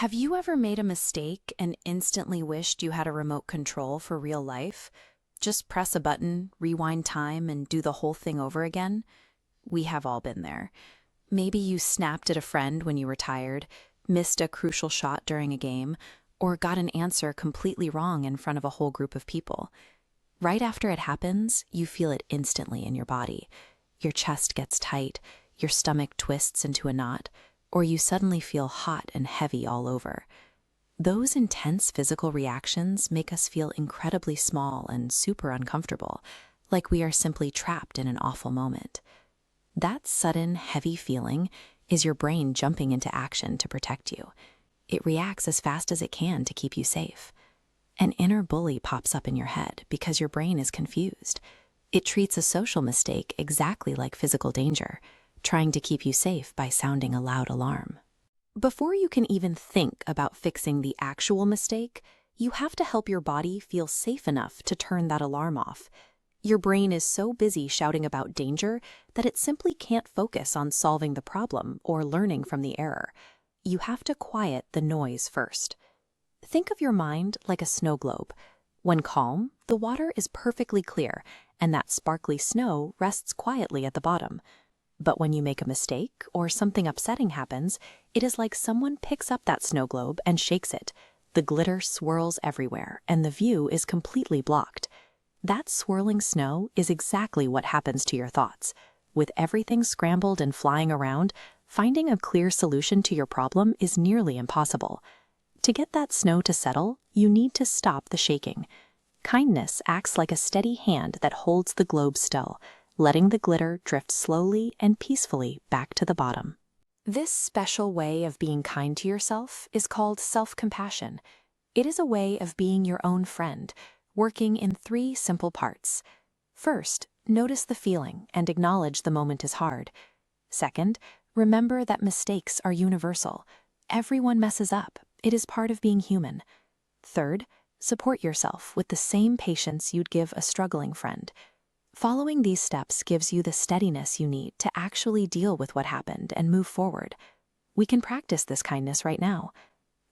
Have you ever made a mistake and instantly wished you had a remote control for real life? Just press a button, rewind time, and do the whole thing over again? We have all been there. Maybe you snapped at a friend when you were tired, missed a crucial shot during a game, or got an answer completely wrong in front of a whole group of people. Right after it happens, you feel it instantly in your body. Your chest gets tight, your stomach twists into a knot, or you suddenly feel hot and heavy all over. Those intense physical reactions make us feel incredibly small and super uncomfortable, like we are simply trapped in an awful moment. That sudden, heavy feeling is your brain jumping into action to protect you. It reacts as fast as it can to keep you safe. An inner bully pops up in your head because your brain is confused. It treats a social mistake exactly like physical danger, trying to keep you safe by sounding a loud alarm. Before you can even think about fixing the actual mistake, you have to help your body feel safe enough to turn that alarm off. Your brain is so busy shouting about danger that it simply can't focus on solving the problem or learning from the error. You have to quiet the noise first. Think of your mind like a snow globe. When calm, the water is perfectly clear, and that sparkly snow rests quietly at the bottom. But when you make a mistake or something upsetting happens, it is like someone picks up that snow globe and shakes it. The glitter swirls everywhere, and the view is completely blocked. That swirling snow is exactly what happens to your thoughts. With everything scrambled and flying around, finding a clear solution to your problem is nearly impossible. To get that snow to settle, you need to stop the shaking. Kindness acts like a steady hand that holds the globe still, letting the glitter drift slowly and peacefully back to the bottom. This special way of being kind to yourself is called self-compassion. It is a way of being your own friend, working in 3 simple parts. First, notice the feeling and acknowledge the moment is hard. Second, remember that mistakes are universal. Everyone messes up. It is part of being human. Third, support yourself with the same patience you'd give a struggling friend. Following these steps gives you the steadiness you need to actually deal with what happened and move forward. We can practice this kindness right now.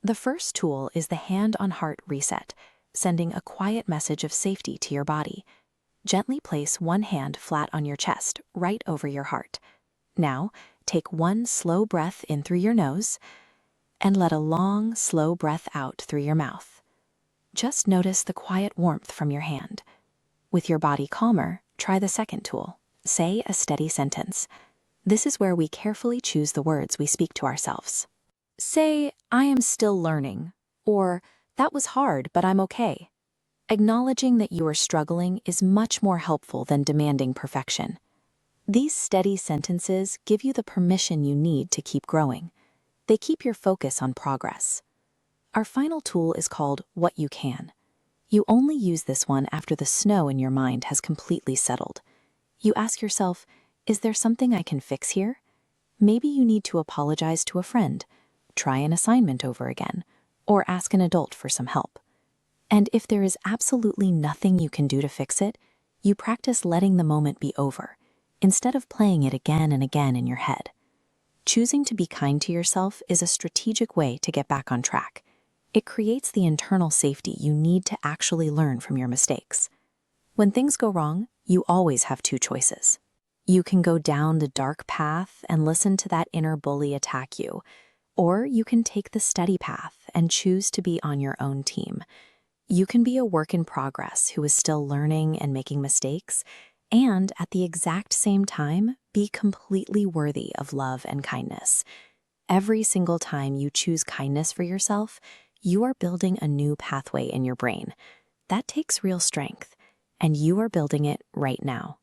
The first tool is the hand-on-heart reset, sending a quiet message of safety to your body. Gently place one hand flat on your chest, right over your heart. Now, take one slow breath in through your nose, and let a long, slow breath out through your mouth. Just notice the quiet warmth from your hand. With your body calmer, try the second tool. Say a steady sentence. This is where we carefully choose the words we speak to ourselves. Say, "I am still learning," or "That was hard, but I'm okay." Acknowledging that you are struggling is much more helpful than demanding perfection. These steady sentences give you the permission you need to keep growing. They keep your focus on progress. Our final tool is called What You Can. You only use this one after the snow in your mind has completely settled. You ask yourself, is there something I can fix here? Maybe you need to apologize to a friend, try an assignment over again, or ask an adult for some help. And if there is absolutely nothing you can do to fix it, you practice letting the moment be over, instead of playing it again and again in your head. Choosing to be kind to yourself is a strategic way to get back on track. It creates the internal safety you need to actually learn from your mistakes. When things go wrong, you always have 2 choices. You can go down the dark path and listen to that inner bully attack you, or you can take the steady path and choose to be on your own team. You can be a work in progress who is still learning and making mistakes, and at the exact same time, be completely worthy of love and kindness. Every single time you choose kindness for yourself, you are building a new pathway in your brain. That takes real strength, and you are building it right now.